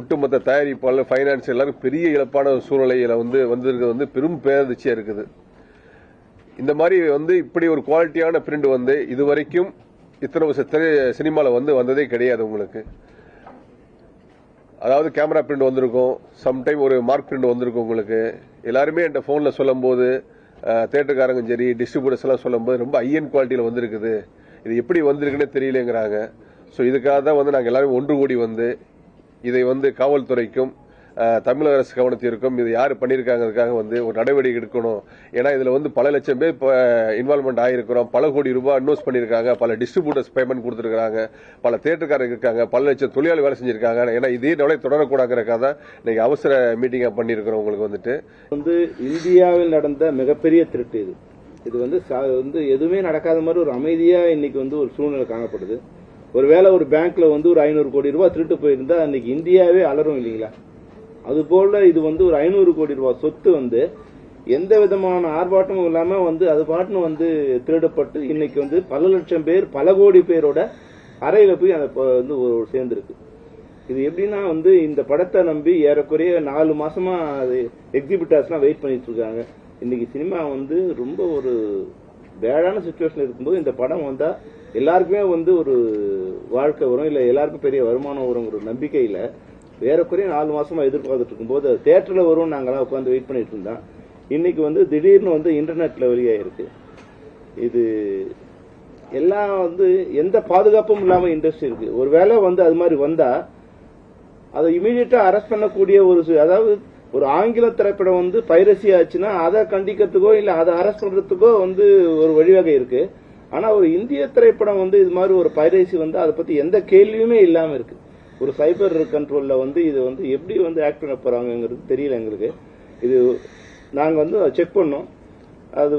ஒட்டுமொத்த தயாரிப்பாளர் பைனான்ஸ் எல்லாரும் பெரிய இழப்பான சூழ்நிலையில வந்திருக்கிறது பெரும் பேரதிர்ச்சியா இருக்குது. இந்த மாதிரி இப்படி ஒரு குவாலிட்டியான பிரிண்ட் இதுவரைக்கும் இத்தனை வருஷ சினிமாவில் வந்ததே கிடையாது. உங்களுக்கு அதாவது கேமரா பிரிண்ட் வந்திருக்கும், சம்டைம் ஒரு மார்க் பிரிண்ட் வந்திருக்கும். உங்களுக்கு எல்லாருமே என்கிட்ட போன்ல சொல்லும் போது, தியேட்டருக்காரங்க சரி டிஸ்ட்ரிபியூட்டர்ஸ் எல்லாம் சொல்லும் போது ரொம்ப ஹையன் குவாலிட்டியில வந்திருக்குது, இது எப்படி வந்திருக்குன்னு தெரியலங்கிறாங்க. ஸோ இதுக்காக தான் நாங்கள் எல்லாரும் ஒன்று கூடி இதை காவல்துறைக்கும் தமிழக அரசு கவனத்திற்கும் இது யார் பண்ணியிருக்காங்கிறதுக்காக ஒரு நடவடிக்கை எடுக்கணும். ஏன்னா இதுல பல லட்சம் பேர் இன்வால்மெண்ட் ஆகிருக்கிறோம், பல கோடி ரூபாய் இன்வெஸ்ட் பண்ணியிருக்காங்க, பல டிஸ்ட்ரிபியூட்டர்ஸ் பேமெண்ட் கொடுத்துருக்காங்க, பல தியேட்டர்காரங்க இருக்காங்க, பல லட்சம் தொழிலாளி வேலை செஞ்சிருக்காங்க. ஏன்னா இதே நிலை தொடரக்கூடாதுக்காக தான் இன்னைக்கு அவசர மீட்டிங்கா பண்ணியிருக்கிறோம். உங்களுக்கு இந்தியாவில் நடந்த மிகப்பெரிய திருட்டு இது எதுவுமே நடக்காத மாதிரி ஒரு அமைதியா இன்னைக்கு ஒரு சூழ்நிலை காணப்படுது. ஒருவேளை ஒரு பேங்க்ல ஒரு 500 கோடி ரூபாய் திருட்டு போயிருந்தா அன்னைக்கு இந்தியாவே அலரும் இல்லீங்களா? அதுபோல இது ஒரு 500 கோடி ரூபாய் சொத்து எந்த விதமான ஆர்ப்பாட்டமும் இல்லாம அது பாட்டுன்னு திருடப்பட்டு இன்னைக்கு பல லட்சம் பேர் பல கோடி பேரோட அறையில போய் அந்த சேர்ந்திருக்கு. இது எப்படின்னா இந்த படத்தை நம்பி ஏறக்குறைய 4 மாசமா எக்ஸிபிட்டர்ஸ்லாம் வெயிட் பண்ணிட்டு இருக்காங்க. இன்னைக்கு சினிமா ரொம்ப ஒரு பேடான சிச்சுவேஷன் இருக்கும்போது இந்த படம் வந்தா எல்லாருக்குமே ஒரு வாழ்க்கை வரும், இல்ல எல்லாருக்கும் பெரிய வருமானம் வரும் ஒரு நம்பிக்கையில ஏறக்குறைய 4 மாசமா எதிர்பார்த்துட்டு இருக்கும்போது தியேட்டர்ல வரும் நாங்களாம் உட்காந்து வெயிட் பண்ணிட்டு இருந்தோம். இன்னைக்கு திடீர்னு இன்டர்நெட்ல வெளியாயிருக்கு. இது எல்லாம் எந்த பாதுகாப்பும் இல்லாம இண்டஸ்ட்ரி இருக்கு. ஒருவேளை அது மாதிரி வந்தா அதை இமீடியட்டா அரெஸ்ட் பண்ணக்கூடிய அதாவது ஒரு ஆங்கில திரைப்படம் பைரசி ஆச்சுன்னா அதை கண்டிக்கிறதுக்கோ இல்ல அதை அரெஸ்ட் பண்றதுக்கோ ஒரு வழிவகை இருக்கு. ஆனா ஒரு இந்திய திரைப்படம் இது மாதிரி ஒரு பைரசி அதை பத்தி எந்த கேள்வியுமே இல்லாம இருக்கு. ஒரு சைபர் கண்ட்ரோல்ல இது எப்படி ஆக்ட் பண்ண போறாங்கிறது தெரியல எங்களுக்கு. இது நாங்க செக் பண்ணோம். அது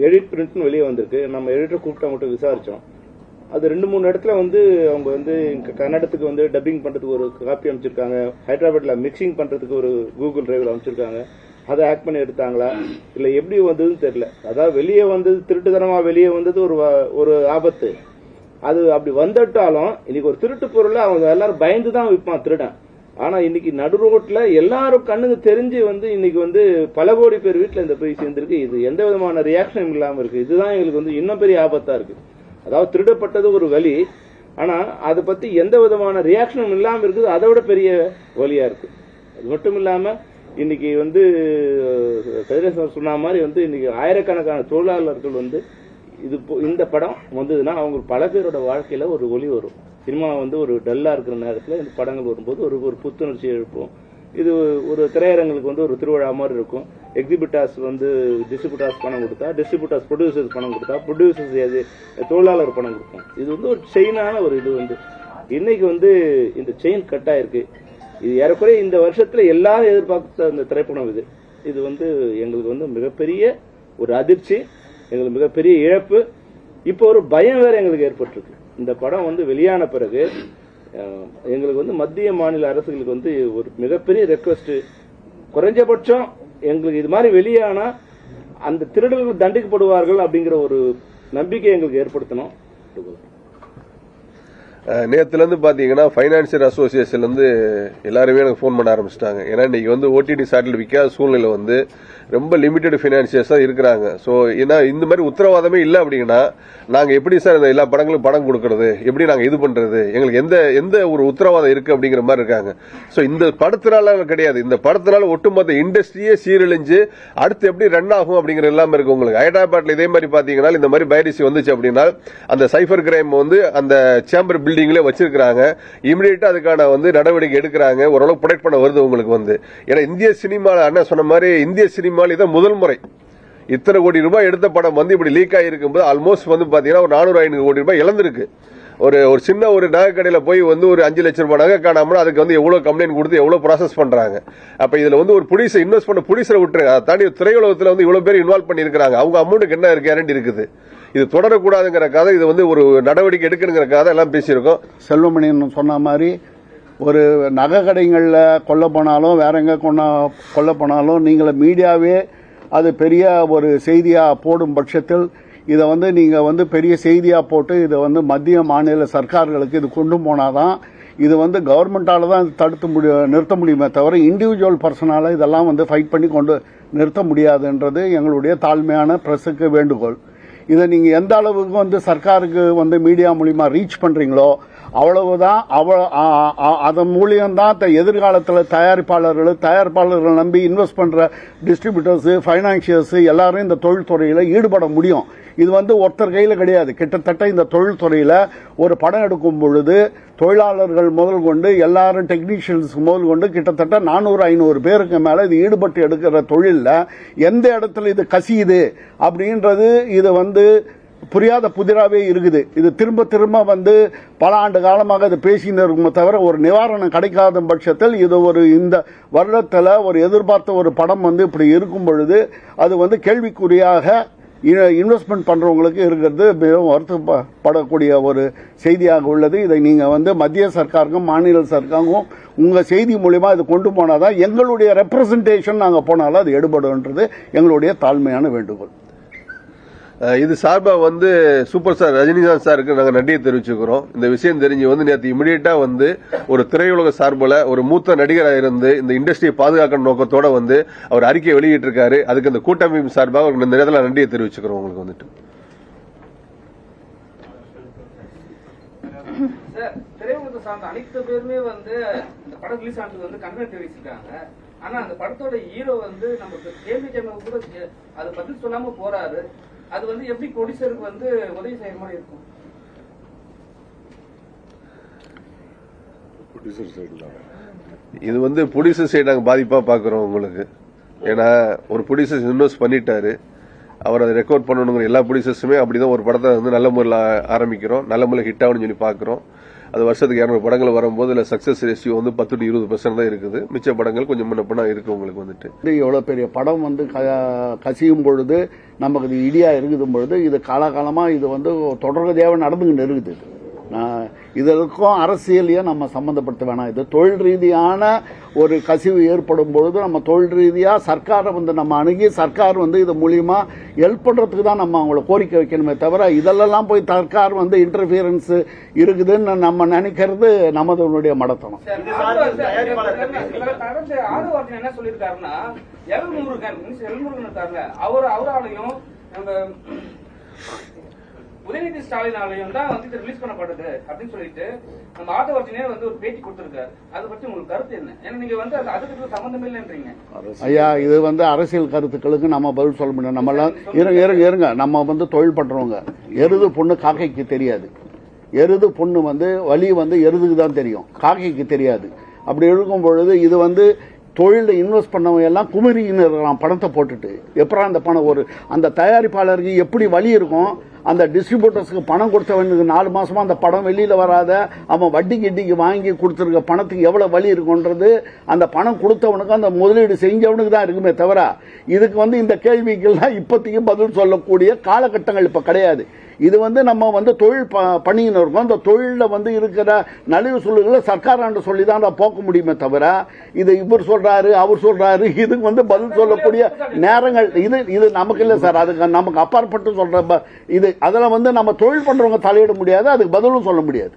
எடிட் பிரிண்ட்னு வெளியே வந்திருக்கு. நம்ம எடிட்டர் கூப்பிட்டா மட்டும் விசாரிச்சோம். அது 2-3 இடத்துல அவங்க கன்னடத்துக்கு டப்பிங் பண்றதுக்கு ஒரு காப்பி அமைச்சிருக்காங்க, ஹைதராபாத்ல மிக்சிங் பண்றதுக்கு ஒரு கூகுள் டிரைவ்ல அமைச்சிருக்காங்க. அதை ஆக்ட் பண்ணி எடுத்தாங்களா இல்ல எப்படி வந்ததுன்னு தெரியல. அதாவது வெளியே வந்தது திருட்டுத்தனமா வெளியே வந்தது ஒரு ஆபத்து. அது அப்படி வந்துட்டாலும் இன்னைக்கு ஒரு திருட்டு பொருளை அவங்க எல்லாரும் பயந்துதான் விற்பான் திருடன். ஆனா இன்னைக்கு நடு ரோட்ல எல்லாரும் கண்ணுக்கு தெரிஞ்சு இன்னைக்கு பல கோடி பேர் வீட்டுல இந்த போய் சேர்ந்திருக்கு. இது எந்த விதமான ரியாக்ஷனும் இல்லாம இருக்கு. இதுதான் எங்களுக்கு இன்னும் பெரிய ஆபத்தா இருக்கு. அதாவது திருடப்பட்டது ஒரு வலி, ஆனா அதை பத்தி எந்த விதமான ரியாக்ஷனும் இல்லாம இருக்குது, அதை விட பெரிய வலியா இருக்கு. அது மட்டும் இல்லாம இன்னைக்கு கதிரேசன் சொன்ன மாதிரி இன்னைக்கு ஆயிரக்கணக்கான தொழிலாளர்கள் இந்த படம் வந்ததுன்னா அவங்க பல பேரோட வாழ்க்கையில ஒரு ஒளி வரும். சினிமா ஒரு டல்லா இருக்கிற நேரத்துல இந்த படங்கள் வரும்போது ஒரு புத்துணர்ச்சி எழுப்பும். இது ஒரு திரையரங்களுக்கு ஒரு திருவிழா மாதிரி இருக்கும். எக்ஸிபிட்டர்ஸ் டிஸ்ட்ரிபியூட்டர்ஸ் பணம் கொடுத்தா, டிஸ்ட்ரிபியூட்டர்ஸ் ப்ரொடியூசர்ஸ் பணம் கொடுத்தா, ப்ரொடியூசர்ஸ் தொழிலாளர் பணம் கொடுக்கும். இது ஒரு செயினான ஒரு இது இன்னைக்கு இந்த செயின் கட் ஆயிருக்கு. இது ஏறக்குறைய இந்த வருஷத்துல எல்லாரும் எதிர்பார்த்த இந்த திரைப்படம் இது எங்களுக்கு மிகப்பெரிய ஒரு அதிர்ச்சி, எங்களுக்கு மிகப்பெரிய இழப்பு. இப்போ ஒரு பயம் வேற எங்களுக்கு ஏற்பட்டிருக்கு. இந்த படம் வெளியான பிறகு எங்களுக்கு மத்திய மாநில அரசுகளுக்கு ஒரு மிகப்பெரிய ரெக்வஸ்ட், குறைஞ்சபட்சம் எங்களுக்கு இது மாதிரி வெளியானா அந்த திருடர்கள் தண்டிக்கப்படுவார்கள் அப்படிங்கிற ஒரு நம்பிக்கை எங்களுக்கு ஏற்படுத்தணும். நேத்துல இருந்து பாத்தீங்கன்னா பைனான்சியல் அசோசியேஷன்ல இருந்து எல்லாருமே எனக்கு போன் பண்ண ஆரம்பிச்சிட்டாங்க. ஏன்னா இன்னைக்கு ஓடிடி சாட்டில் விற்காத சூழ்நிலை ரொம்ப லிமிடெட் பைனான்சியர்ஸ் தான் இருக்கிறாங்க. சோ ஏன்னா இந்த மாதிரி உத்தரவாதமே இல்ல அப்படின்னா நாங்க எப்படி சார் இந்த எல்லா படங்களும் படம் கொடுக்கறது, எப்படி நாங்க இது பண்றது, எங்களுக்கு எந்த ஒரு உத்தரவாதம் இருக்கு அப்படிங்கிற மாதிரி இருக்காங்க. சோ இந்த படத்தினால கிடையாது, இந்த படத்தினால ஒட்டுமொத்த இண்டஸ்ட்ரியே சீரழிஞ்சு அடுத்து எப்படி ரன் ஆகும் அப்படிங்கிற எல்லாமே இருக்கு. உங்களுக்கு ஹைதராபாத்ல இதே மாதிரி பாத்தீங்கன்னா இந்த மாதிரி பைரசி வந்துச்சு அப்படின்னா அந்த சைபர் கிரைம் அந்த சேம்பர் பில்டிங்ல வச்சிருக்காங்க. இமிடியேட்டா அதுக்கான நடவடிக்கை எடுக்கிறாங்க. ஓரளவு ப்ரொடெக்ட் பண்ண வருது உங்களுக்கு. ஏன்னா இந்திய சினிமால அண்ணா சொன்ன மாதிரி இந்திய சினிமால இதான் முதல் முறை இத்தனை கோடி ரூபாய் எடுத்த படம் இப்படி லீக் ஆகிருக்கும் போது ஆல்மோஸ்ட் பாத்தீங்கன்னா ஒரு 400-500 கோடி ரூபாய் இழந்திருக்கு. ஒரு சின்ன ஒரு நகை கடையில போய் ஒரு 5 லட்சம் ரூபாய் நகை காணாம அதுக்கு எவ்வளவு கம்ப்ளைண்ட் கொடுத்து எவ்வளவு ப்ராசஸ் பண்றாங்க. அப்ப இதுல ஒரு ப்ரொடியூசர் இன்வெஸ்ட் பண்ண ப்ரொடியூசரை விட்டுருங்க, அதை தாண்டி திரையுலகத்துல இவ்வளவு பேர் இன்வால்வ் பண்ணிருக்காங்க. அவங்க அமௌண்ட்டுக்கு என்ன கேரண்டி இருக்குது? இது தொடரக்கூடாதுங்கிறக்காக இது ஒரு நடவடிக்கை எடுக்கணுங்கிறக்காக எல்லாம் பேசியிருக்கோம். செல்வமணியன் சொன்ன மாதிரி ஒரு நகை கடைகளில் கொல்ல போனாலும் வேற எங்க கொல்ல போனாலும் நீங்கள மீடியாவே அது பெரிய ஒரு செய்தியா போடும் பட்சத்தில் இதை நீங்க பெரிய செய்தியா போட்டு இதை மத்திய மாநில சர்க்கார்களுக்கு இது கொண்டு போனாதான் இது வந்து கவர்மெண்டால தான் நிறுத்த முடியுமே தவிர இண்டிவிஜுவல் பர்சனால இதெல்லாம் வந்து ஃபைட் பண்ணி கொண்டு நிறுத்த முடியாதுன்றது எங்களுடைய தாழ்மையான பிரஸுக்கு வேண்டுகோள். இதை நீங்க எந்த அளவுக்கு வந்து சர்க்காருக்கு வந்து மீடியா மூலியமா ரீச் பண்றீங்களோ அவ்வளவுதான். அதன் மூலியம்தான் எதிர்காலத்தில் தயாரிப்பாளர்கள் நம்பி இன்வெஸ்ட் பண்ற டிஸ்ட்ரிபியூட்டர்ஸ், பைனான்சியர்ஸ் எல்லாரும் இந்த தொழில்துறையில ஈடுபட முடியும். இது வந்து ஒருத்தர் கையில் கிடையாது. கிட்டத்தட்ட இந்த தொழில்துறையில ஒரு படம் எடுக்கும் பொழுது தொழிலாளர்கள் முதல் கொண்டு எல்லாரும் டெக்னீஷியன்ஸ் முதல் கொண்டு கிட்டத்தட்ட 400-500 பேருக்கு மேல இது ஈடுபட்டு எடுக்கிற தொழில்ல எந்த இடத்துல இது கசியுது அப்படின்றது இது வந்து புரியாத புதிராவே இருக்குது. இது திரும்ப திரும்ப வந்து பல ஆண்டு காலமாக இது பேசின்னு இருக்குமே தவிர ஒரு நிவாரணம் கிடைக்காத பட்சத்தில் இது இந்த வருடத்தில் ஒரு எதிர்பார்த்த ஒரு படம் வந்து இப்படி இருக்கும் பொழுது அது வந்து கேள்விக்குறியாக இன்வெஸ்ட்மெண்ட் பண்றவங்களுக்கு இருக்கிறது மிகவும் வருத்தப்படக்கூடிய ஒரு செய்தியாக உள்ளது. இதை நீங்க வந்து மத்திய சர்க்காருக்கும் மாநில சர்க்காருக்கும் உங்க செய்தி மூலமா இது கொண்டு போனாதான் எங்களுடைய ரெப்ரசன்டேஷன் நாங்க போனாலும் அது எடுபடுன்றது எங்களுடைய தாழ்மையான வேண்டுகோள். இது சார்பா வந்து சூப்பர் ஸ்டார் ரஜினிகாந்த் சாருக்கு நாங்க நன்றியை தெரிவிச்சுக்கிறோம். இந்த விஷயம் தெரிஞ்சு வந்து நேற்று இமிடியேட்டா வந்து ஒரு திரையுலக சார்பில் ஒரு மூத்த நடிகராக இருந்து இந்த இண்டஸ்ட்ரியை பாதுகாக்கிற நோக்கத்தோட வந்து அவர் அறிக்கையை வெளியிட்டு இருக்காரு. அதுக்கு இந்த கூட்டமைப்பு சார்பாக இந்த நேரத்தில் நன்றியை தெரிவிச்சுக்கிறோம். உங்களுக்கு வந்துட்டு திரையுலகத்தை சார்ந்த அனைத்து பேருமே வந்து இந்த படம் ரிலீஸ் ஆனதுக்கு வந்து கண்டனம் தெரிவிச்சிருக்காங்க. ஆனா அந்த படத்தோட ஹீரோ வந்து நமக்கு கேள்வி கூட அது பதில் சொல்லாம போறாரு. அது வந்து எப்படி ப்ரொடியூசருக்கு வந்து உதவி செய்யற மாதிரி இருக்கும்? இது வந்து ப்ரொடியூசர் சைடு நாங்க பாதிப்பா பாக்குறோம் உங்களுக்கு. ஏன்னா ஒரு ப்ரொடியூசர் இன்வெஸ்ட் பண்ணிட்டாரு, அவர் அதை ரெக்கார்ட் பண்ணணுங்கிற எல்லா ப்ரொடியூசர்ஸுமே அப்படிதான் ஒரு படத்தை வந்து நல்ல முறையில் ஆரம்பிக்கிறோம், நல்ல முறையில் ஹிட் ஆகும்னு சொல்லி பாக்குறோம். அது வருஷத்துக்கு 200 படங்கள் வரும்போது இல்ல சக்சஸ் ரேஷியோ வந்து 10 to 20% தான் இருக்குது. மிச்ச படங்கள் கொஞ்சம் முன்ன பண்ணா இருக்கு. உங்களுக்கு வந்துட்டு எவ்வளவு பெரிய படம் வந்து கசியும் பொழுது நமக்கு இது இடியா இருக்கும் பொழுது இது காலகாலமா இது வந்து தொடர்கதையாக நடந்துகிட்டு இருக்குது. இதற்கும் அரசியலையே நம்ம சம்பந்தப்படுத்த வேணாம். இது தொழில் ரீதியான ஒரு கசிவு ஏற்படும் பொழுது நம்ம தொழில் ரீதியா சர்க்காரை வந்து நம்ம அணுகி சர்க்கார் வந்து இது மூலியமா ஹெல்ப் பண்றதுக்கு தான் நம்ம அவங்களை கோரிக்கை வைக்கணுமே தவிர இதெல்லாம் போய் சர்க்கார் வந்து இன்டர்ஃபியரன்ஸ் இருக்குதுன்னு நம்ம நினைக்கிறது நமதுடைய மடத்தனம். என்ன சொல்லியிருக்காருன்னா அவராலையும் உதயநிதி ஸ்டாலினாலையும் தான் வந்து ரிலீஸ் பண்ணப்படுது அப்படின்னு சொல்லிட்டு நம்ம ஆதவர்ஜனே வந்து ஒரு பேட்டி கொடுத்திருக்காரு. அதை பற்றி உங்களுக்கு கருத்து என்ன? ஏன்னா நீங்க வந்து அதுக்கு சம்பந்தம் இல்லைன்றீங்க. ஐயா, இது வந்து அரசியல் கருத்துக்களுக்கு நம்ம பதில் சொல்ல முடியும். நம்ம எல்லாம் இருங்க நம்ம வந்து தொழில் பண்றவங்க. எருது பொண்ணு காக்கைக்கு தெரியாது. எருது பொண்ணு வந்து வலி வந்து எருதுக்கு தான் தெரியும், காக்கைக்கு தெரியாது. அப்படி இருக்கும் பொழுது இது வந்து தொழில இன்வெஸ்ட் பண்ணவங்க எல்லாம் குமரின்னு இருக்கலாம் பணத்தை போட்டுட்டு. எப்பறம் அந்த பணம் அந்த தயாரிப்பாளருக்கு எப்படி வழி இருக்கும், அந்த டிஸ்ட்ரிபியூட்டர்ஸ்க்கு பணம் கொடுத்தவனுக்கு 4 மாசமா அந்த படம் வெளியில வராத அவன் வட்டி கிட்டிக்கு வாங்கி கொடுத்துருக்க பணத்துக்கு எவ்வளவு வழி இருக்குன்றது அந்த பணம் கொடுத்தவனுக்கு அந்த முதலீடு செஞ்சவனுக்கு தான் இருக்குமே தவிர இதுக்கு வந்து இந்த கேள்விக்கெல்லாம் இப்போதைக்கு பதில் சொல்லக்கூடிய காலகட்டங்கள் இப்ப கிடையாது. இது வந்து நம்ம வந்து தொழில் பண்ணின்னு இருக்கோம். அந்த தொழில வந்து இருக்கிற நலிவு சொல்லுகளை சர்க்காராண்டு சொல்லி தான் போக்க முடியுமே தவிர இது இவர் சொல்றாரு அவர் சொல்றாரு இதுக்கு வந்து பதில் சொல்லக்கூடிய நேரங்கள் இது நமக்கு இல்லை சார். அதுக்கு நமக்கு அப்பாற்பட்டு சொல்ற இது அதில் வந்து நம்ம தொழில் பண்றவங்க தலையிட முடியாது, அதுக்கு பதிலும் சொல்ல முடியாது.